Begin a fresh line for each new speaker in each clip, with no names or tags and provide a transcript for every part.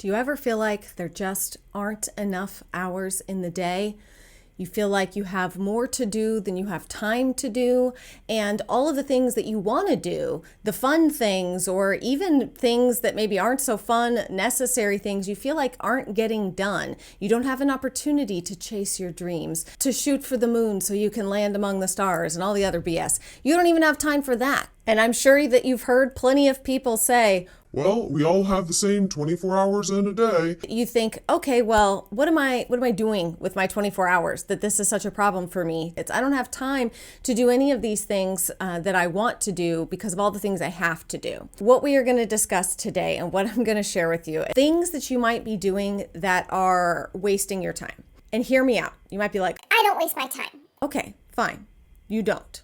Do you ever feel like there just aren't enough hours in the day? You feel like you have more to do than you have time to do, and all of the things that you want to do, the fun things, or even things that maybe aren't so fun, necessary things, you feel like aren't getting done. You don't have an opportunity to chase your dreams, to shoot for the moon so you can land among the stars and all the other BS. You don't even have time for that. And I'm sure that you've heard plenty of people say,
well, we all have the same 24 hours in a day.
You think, okay, well, what am I doing with my 24 hours that this is such a problem for me? I don't have time to do any of these things that I want to do because of all the things I have to do. What we are going to discuss today and what I'm going to share with you, things that you might be doing that are wasting your time. And hear me out. You might be like,
I don't waste my time.
Okay, fine. You don't.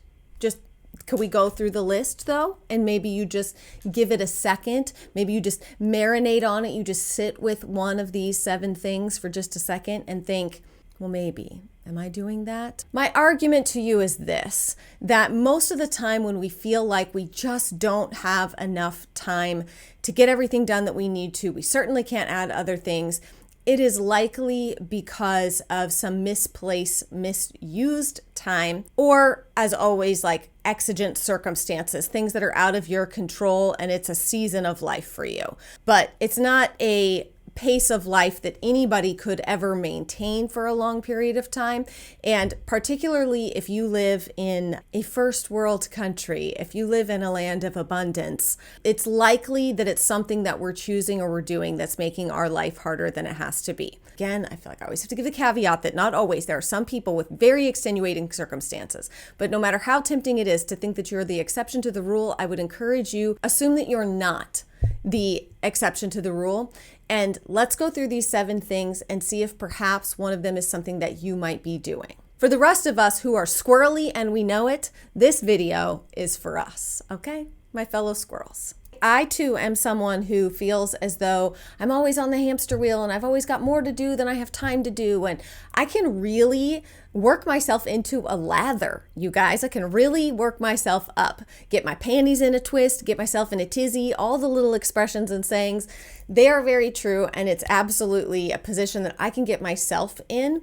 Could we go through the list though? And maybe you just give it a second. Maybe you just marinate on it. You just sit with one of these 7 things for just a second and think, well, maybe. Am I doing that? My argument to you is this, that most of the time when we feel like we just don't have enough time to get everything done that we need to, we certainly can't add other things. It is likely because of some misused time, or as always, like exigent circumstances, things that are out of your control, and it's a season of life for you. But it's not a pace of life that anybody could ever maintain for a long period of time. And particularly if you live in a first world country, if you live in a land of abundance, it's likely that it's something that we're choosing or we're doing that's making our life harder than it has to be. Again, I feel like I always have to give the caveat that not always. There are some people with very extenuating circumstances, but no matter how tempting it is to think that you're the exception to the rule, I would encourage you, assume that you're not the exception to the rule. And let's go through these 7 things and see if perhaps one of them is something that you might be doing. For the rest of us who are squirrely and we know it, this video is for us, okay? My fellow squirrels. I too am someone who feels as though I'm always on the hamster wheel and I've always got more to do than I have time to do. And I can really work myself into a lather, you guys. I can really work myself up, get my panties in a twist, get myself in a tizzy, all the little expressions and sayings. They are very true, and it's absolutely a position that I can get myself in.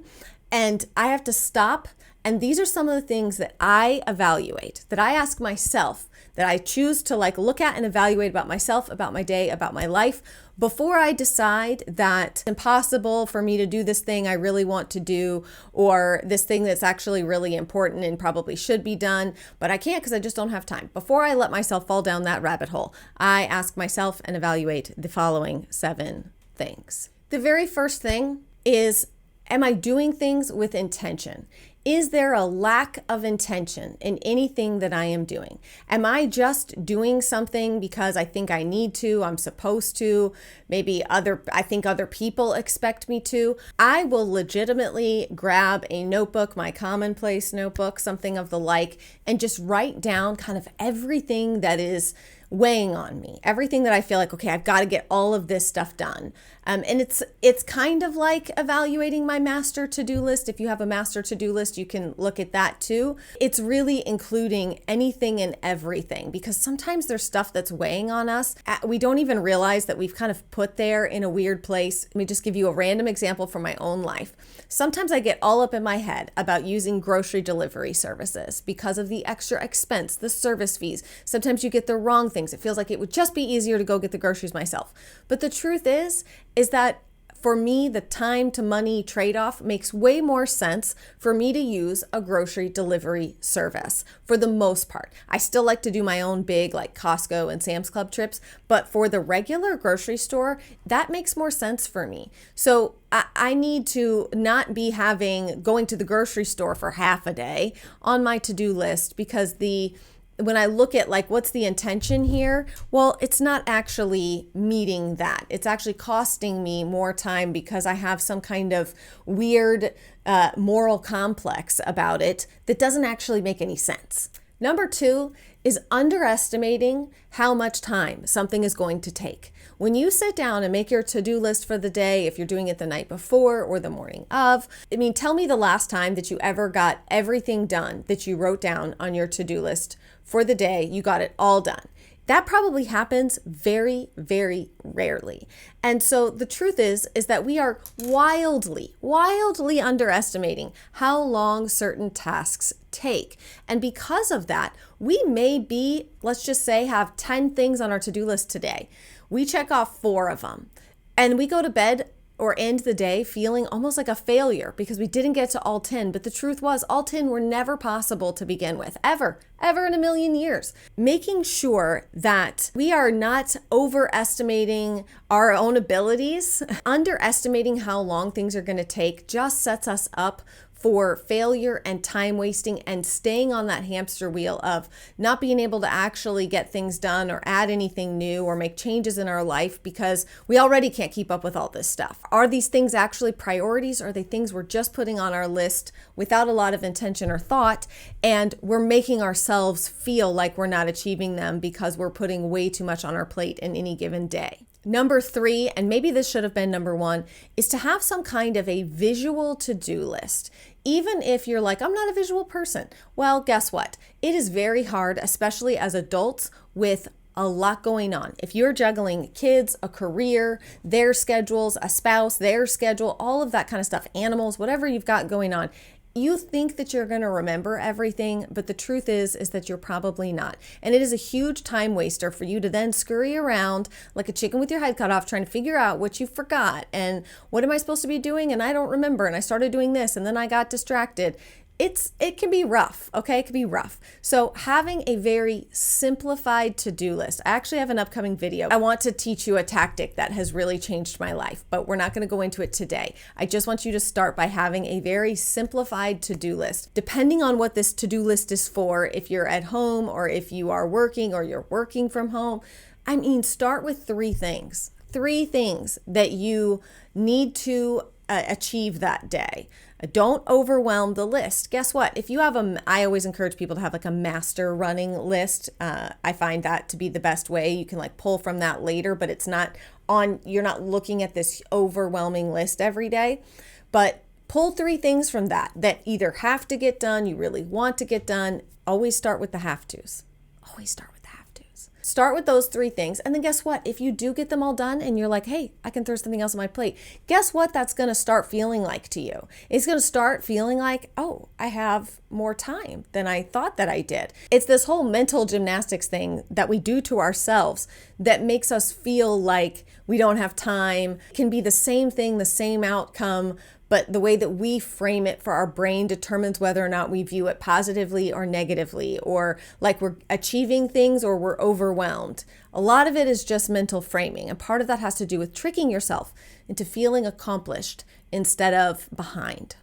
And I have to stop. And these are some of the things that I evaluate, that I ask myself, that I choose to look at and evaluate about myself, about my day, about my life, before I decide that it's impossible for me to do this thing I really want to do, or this thing that's actually really important and probably should be done, but I can't because I just don't have time. Before I let myself fall down that rabbit hole, I ask myself and evaluate the following 7 things. The very first thing is, am I doing things with intention? Is there a lack of intention in anything that I am doing? Am I just doing something because I think I need to, I'm supposed to, maybe I think other people expect me to? I will legitimately grab a notebook, my commonplace notebook, something of the like, and just write down kind of everything that is weighing on me, everything that I feel like, okay, I've got to get all of this stuff done. And it's kind of like evaluating my master to-do list. If you have a master to-do list, you can look at that too. It's really including anything and everything, because sometimes there's stuff that's weighing on us. We don't even realize that we've kind of put there in a weird place. Let me just give you a random example from my own life. Sometimes I get all up in my head about using grocery delivery services because of the extra expense, the service fees. Sometimes you get the wrong things. It feels like it would just be easier to go get the groceries myself. But the truth is that for me, the time to money trade-off makes way more sense for me to use a grocery delivery service for the most part. I still like to do my own big like Costco and Sam's Club trips, but for the regular grocery store, that makes more sense for me. So I need to not be going to the grocery store for half a day on my to-do list, because when I look at what's the intention here, well, it's not actually meeting that. It's actually costing me more time because I have some kind of weird moral complex about it that doesn't actually make any sense. Number 2 is underestimating how much time something is going to take. When you sit down and make your to-do list for the day, if you're doing it the night before or the morning of, tell me the last time that you ever got everything done that you wrote down on your to-do list for the day. You got it all done. That probably happens very, very rarely. And so the truth is that we are wildly underestimating how long certain tasks take. And because of that, we may be, let's just say, have 10 things on our to-do list today. We check off 4 of them and we go to bed or end the day feeling almost like a failure because we didn't get to all 10. But the truth was all 10 were never possible to begin with, ever in a million years. Making sure that we are not overestimating our own abilities, underestimating how long things are going to take just sets us up for failure and time wasting and staying on that hamster wheel of not being able to actually get things done or add anything new or make changes in our life because we already can't keep up with all this stuff. Are these things actually priorities? Are they things we're just putting on our list without a lot of intention or thought, and we're making ourselves feel like we're not achieving them because we're putting way too much on our plate in any given day? Number 3, and maybe this should have been number 1, is to have some kind of a visual to-do list. Even if you're like, I'm not a visual person. Well, guess what? It is very hard, especially as adults with a lot going on. If you're juggling kids, a career, their schedules, a spouse, their schedule, all of that kind of stuff, animals, whatever you've got going on, you think that you're going to remember everything, but the truth is that you're probably not. And it is a huge time waster for you to then scurry around like a chicken with your head cut off trying to figure out what you forgot and what am I supposed to be doing and I don't remember and I started doing this and then I got distracted. It can be rough, okay? It can be rough. So having a very simplified to-do list. I actually have an upcoming video. I want to teach you a tactic that has really changed my life, but we're not going to go into it today. I just want you to start by having a very simplified to-do list. Depending on what this to-do list is for, if you're at home or if you are working or you're working from home, start with 3 things. 3 things that you need to achieve that day. Don't overwhelm the list. Guess what? If you have I always encourage people to have like a master running list. I find that to be the best way. You can like pull from that later, but it's not you're not looking at this overwhelming list every day. But pull 3 things from that either have to get done, you really want to get done. Always start with the have tos. Always start with the have tos. Start with those 3 things. And then guess what? If you do get them all done and you're like, hey, I can throw something else on my plate, guess what that's going to start feeling like to you? It's going to start feeling like, oh, I have more time than I thought that I did. It's this whole mental gymnastics thing that we do to ourselves that makes us feel like we don't have time. It can be the same thing, the same outcome, but the way that we frame it for our brain determines whether or not we view it positively or negatively, or like we're achieving things or we're overwhelmed. A lot of it is just mental framing, and part of that has to do with tricking yourself into feeling accomplished instead of behind.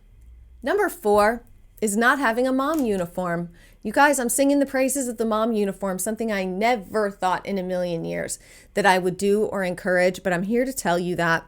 Number 4 is not having a mom uniform. You guys, I'm singing the praises of the mom uniform, something I never thought in a million years that I would do or encourage, but I'm here to tell you that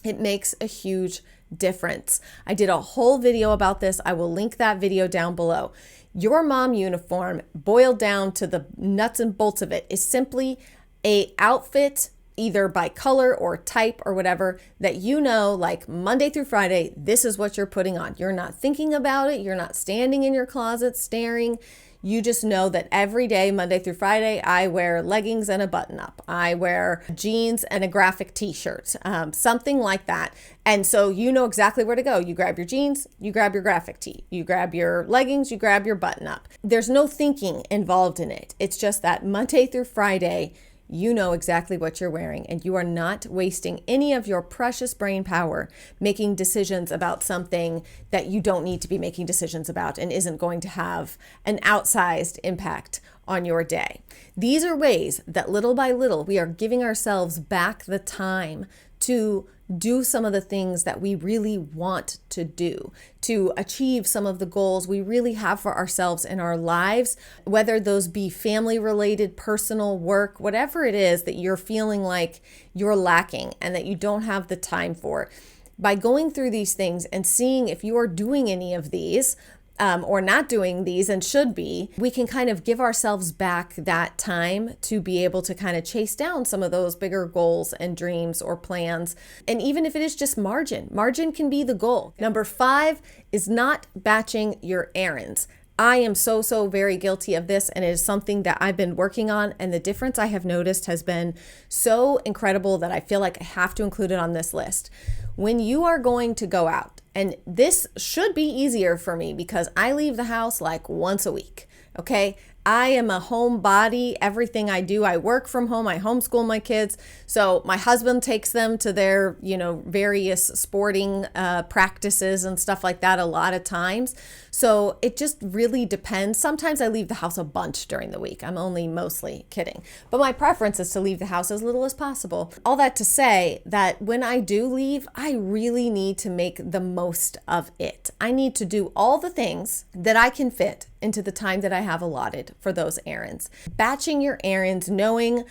it makes a huge difference. I did a whole video about this. I will link that video down below. Your mom uniform, boiled down to the nuts and bolts of it, is simply a outfit, either by color or type or whatever, that you know, like Monday through Friday, this is what you're putting on. You're not thinking about it. You're not standing in your closet staring. You just know that every day, Monday through Friday, I wear leggings and a button-up. I wear jeans and a graphic t-shirt, something like that. And so you know exactly where to go. You grab your jeans, you grab your graphic tee, you grab your leggings, you grab your button-up. There's no thinking involved in it. It's just that Monday through Friday, you know exactly what you're wearing, and you are not wasting any of your precious brain power making decisions about something that you don't need to be making decisions about and isn't going to have an outsized impact on your day. These are ways that little by little we are giving ourselves back the time to do some of the things that we really want to do, to achieve some of the goals we really have for ourselves in our lives, whether those be family related, personal, work, whatever it is that you're feeling like you're lacking and that you don't have the time for. By going through these things and seeing if you are doing any of these, or not doing these and should be, we can kind of give ourselves back that time to be able to kind of chase down some of those bigger goals and dreams or plans. And even if it is just margin can be the goal. Number 5 is not batching your errands. I am so very guilty of this, and it is something that I've been working on, and the difference I have noticed has been so incredible that I feel like I have to include it on this list. When you are going to go out, and this should be easier for me because I leave the house like once a week, okay? I am a homebody. Everything I do, I work from home. I homeschool my kids. So my husband takes them to their, various sporting practices and stuff like that a lot of times. So it just really depends. Sometimes I leave the house a bunch during the week. I'm only mostly kidding. But my preference is to leave the house as little as possible. All that to say that when I do leave, I really need to make the most of it. I need to do all the things that I can fit into the time that I have allotted for those errands. Batching your errands, knowing,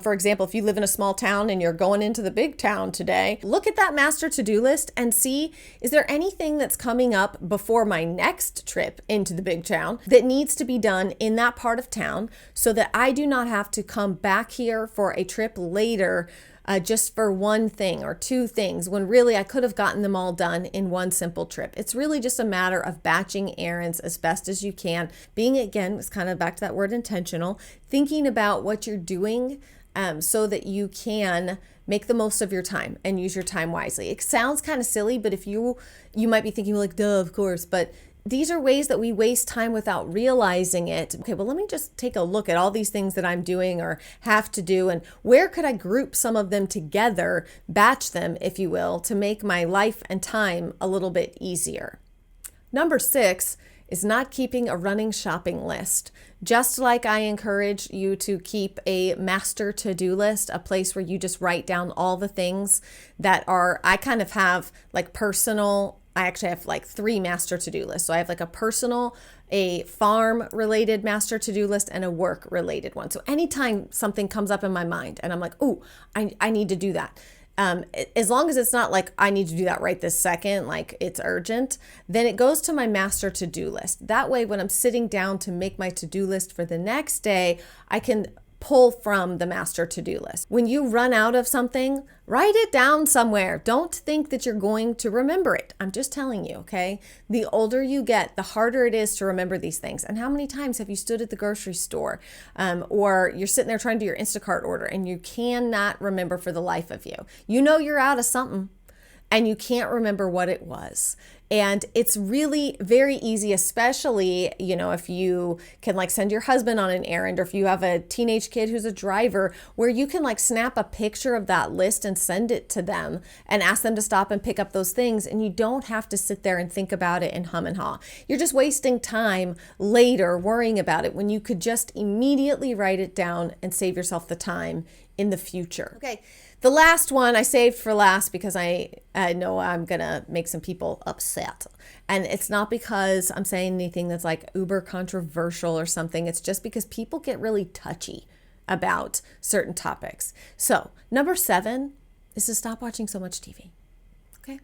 for example, if you live in a small town and you're going into the big town today, look at that master to-do list and see, is there anything that's coming up before my next trip into the big town that needs to be done in that part of town so that I do not have to come back here for a trip later just for one thing or two things when really I could have gotten them all done in one simple trip. It's really just a matter of batching errands as best as you can. Being, again, it's kind of back to that word intentional, thinking about what you're doing so that you can make the most of your time and use your time wisely. It sounds kind of silly, but if you might be thinking like, duh, of course, but these are ways that we waste time without realizing it. Okay, well, let me just take a look at all these things that I'm doing or have to do, and where could I group some of them together, batch them, if you will, to make my life and time a little bit easier. Number 6 is not keeping a running shopping list. Just like I encourage you to keep a master to-do list, a place where you just write down all the things that are, I kind of have like personal, I actually have like 3 master to-do lists. So I have like a personal, a farm related master to-do list, and a work related one. So anytime something comes up in my mind and I'm like, oh, I need to do that. As long as it's not like I need to do that right this second, like it's urgent, then it goes to my master to-do list. That way, when I'm sitting down to make my to-do list for the next day, I can pull from the master to-do list. When you run out of something, write it down somewhere. Don't think that you're going to remember it. I'm just telling you, okay? The older you get, the harder it is to remember these things. And how many times have you stood at the grocery store or you're sitting there trying to do your Instacart order and you cannot remember for the life of you? You know you're out of something and you can't remember what it was. And it's really very easy, especially, if you can like send your husband on an errand, or if you have a teenage kid who's a driver, where you can like snap a picture of that list and send it to them and ask them to stop and pick up those things. And you don't have to sit there and think about it and hum and haw. You're just wasting time later worrying about it when you could just immediately write it down and save yourself the time in the future. Okay. The last one I saved for last because I know I'm going to make some people upset. And it's not because I'm saying anything that's like uber controversial or something. It's just because people get really touchy about certain topics. So, number 7 is to stop watching so much TV. Okay?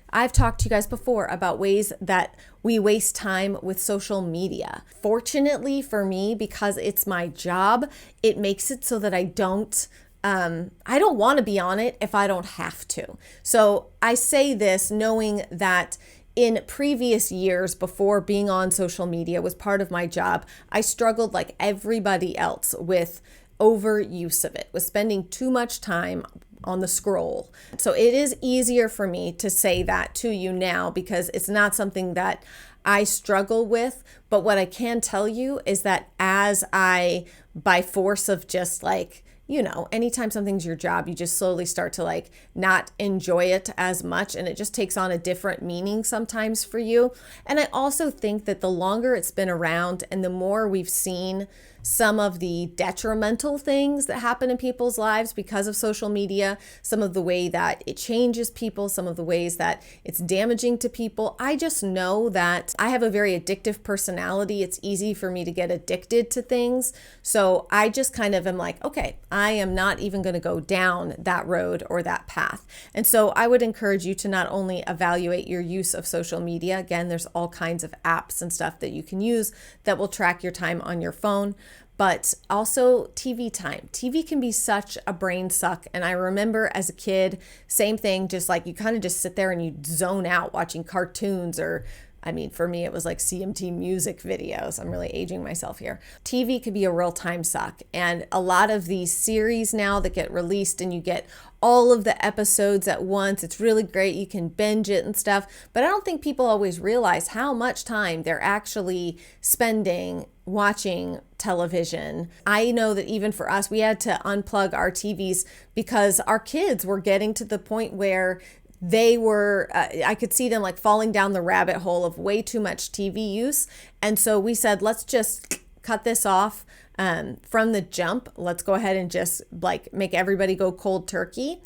I've talked to you guys before about ways that we waste time with social media. Fortunately for me, because it's my job, it makes it so that I don't want to be on it if I don't have to. So I say this knowing that in previous years before being on social media was part of my job, I struggled like everybody else with overuse of it, with spending too much time on the scroll. So it is easier for me to say that to you now because it's not something that I struggle with. But what I can tell you is that as I, by force of just like, anytime something's your job, you just slowly start to like not enjoy it as much, and it just takes on a different meaning sometimes for you. And I also think that the longer it's been around and the more we've seen some of the detrimental things that happen in people's lives because of social media, some of the way that it changes people, some of the ways that it's damaging to people. I just know that I have a very addictive personality. It's easy for me to get addicted to things. So I just kind of am like, okay, I am not even going to go down that road or that path. And so I would encourage you to not only evaluate your use of social media. Again, there's all kinds of apps and stuff that you can use that will track your time on your phone, but also TV time. TV can be such a brain suck. And I remember as a kid, same thing, just like you kind of just sit there and you zone out watching cartoons or I mean, for me, it was like CMT music videos. I'm really aging myself here. TV could be a real time suck. And a lot of these series now that get released and you get all of the episodes at once, it's really great. You can binge it and stuff. But I don't think people always realize how much time they're actually spending watching television. I know that even for us, we had to unplug our TVs because our kids were getting to the point where they were, I could see them like falling down the rabbit hole of way too much TV use. And so we said, let's just cut this off from the jump. Let's go ahead and just like make everybody go cold turkey.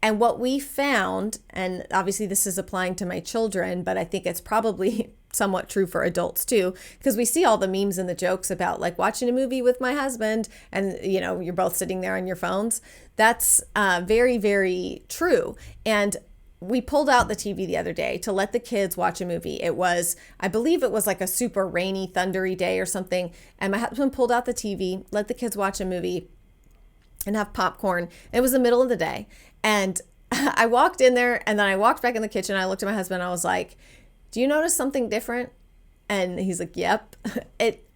And what we found, and obviously this is applying to my children, but I think it's probably somewhat true for adults too, because we see all the memes and the jokes about like watching a movie with my husband and, you know, you're both sitting there on your phones. That's very, very true. And we pulled out the TV the other day to let the kids watch a movie. It was, I believe it was like a super rainy, thundery day or something. And my husband pulled out the TV, let the kids watch a movie and have popcorn. It was the middle of the day. And I walked in there and then I walked back in the kitchen. I looked at my husband. I was like, do you notice something different? And he's like, yep.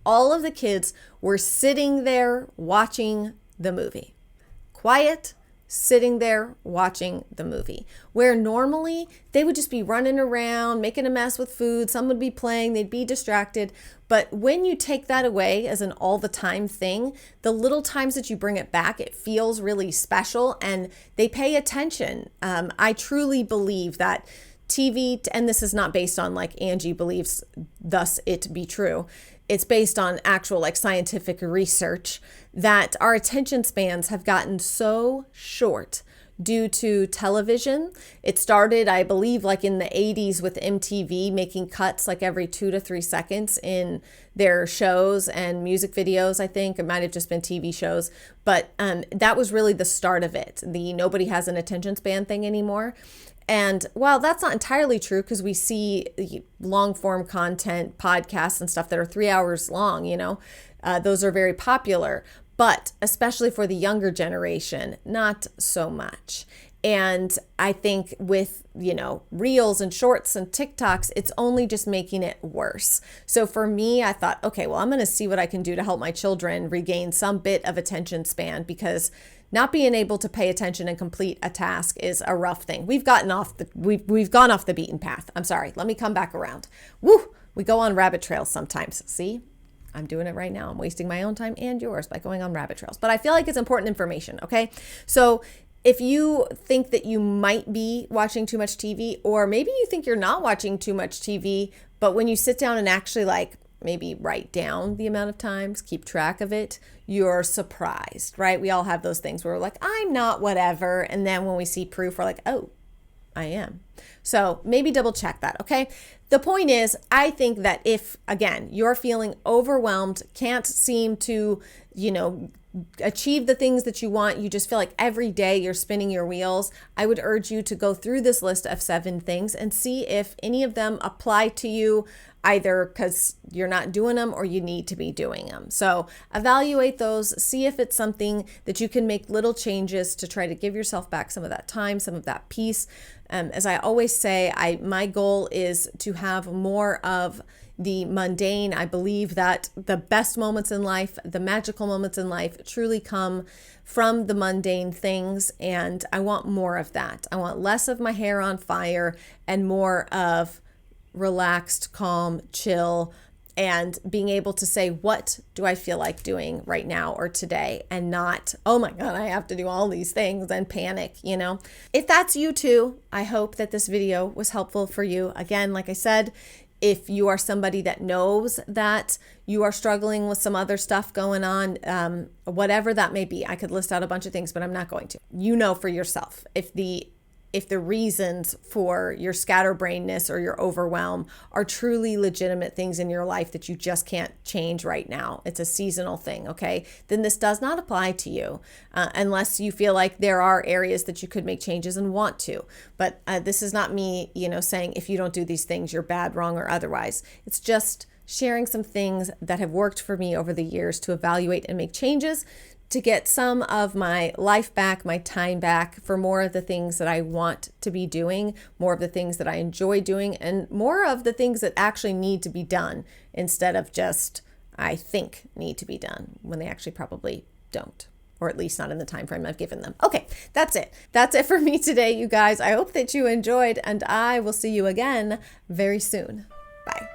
All of the kids were sitting there watching the movie. Quiet, sitting there watching the movie, where normally they would just be running around, making a mess with food. Some would be playing, they'd be distracted. But when you take that away as an all the time thing, the little times that you bring it back, it feels really special and they pay attention. I truly believe that TV, and this is not based on like Angie believes, thus it be true. It's based on actual like scientific research that our attention spans have gotten so short due to television. It started, I believe, like in the 80s with MTV making cuts like every 2 to 3 seconds in their shows and music videos. I think it might have just been TV shows, but that was really the start of it. The nobody has an attention span thing anymore. And while that's not entirely true, because we see long form content, podcasts and stuff that are 3 hours long, you know, those are very popular, but especially for the younger generation, not so much. And I think with, you know, reels and shorts and TikToks, it's only just making it worse. So for me, I thought, okay, well, I'm going to see what I can do to help my children regain some bit of attention span, because not being able to pay attention and complete a task is a rough thing. We've gone off the beaten path. I'm sorry. Let me come back around. Woo! We go on rabbit trails sometimes. See? I'm doing it right now. I'm wasting my own time and yours by going on rabbit trails. But I feel like it's important information, okay? So if you think that you might be watching too much TV, or maybe you think you're not watching too much TV, but when you sit down and actually like maybe write down the amount of times, keep track of it, you're surprised, right? We all have those things where we're like, I'm not whatever. And then when we see proof, we're like, oh, I am. So maybe double check that, okay? The point is, I think that if, again, you're feeling overwhelmed, can't seem to, you know, achieve the things that you want, you just feel like every day you're spinning your wheels, I would urge you to go through this list of 7 things and see if any of them apply to you, either because you're not doing them or you need to be doing them. So evaluate those, see if it's something that you can make little changes to try to give yourself back some of that time, some of that peace. As I always say, my goal is to have more of the mundane. I believe that the best moments in life, the magical moments in life, truly come from the mundane things, and I want more of that. I want less of my hair on fire and more of relaxed, calm, chill, and being able to say, what do I feel like doing right now or today, and not, oh my God, I have to do all these things and panic, you know? If that's you too, I hope that this video was helpful for you. Again, like I said, if you are somebody that knows that you are struggling with some other stuff going on, whatever that may be, I could list out a bunch of things, but I'm not going to. You know for yourself if the reasons for your scatterbrainness or your overwhelm are truly legitimate things in your life that you just can't change right now. It's a seasonal thing, okay? Then this does not apply to you unless you feel like there are areas that you could make changes and want to. But this is not me, you know, saying if you don't do these things, you're bad, wrong, or otherwise. It's just sharing some things that have worked for me over the years to evaluate and make changes to get some of my life back, my time back for more of the things that I want to be doing, more of the things that I enjoy doing, and more of the things that actually need to be done instead of just I think need to be done when they actually probably don't, or at least not in the time frame I've given them. Okay, that's it. That's it for me today, you guys. I hope that you enjoyed, and I will see you again very soon. Bye.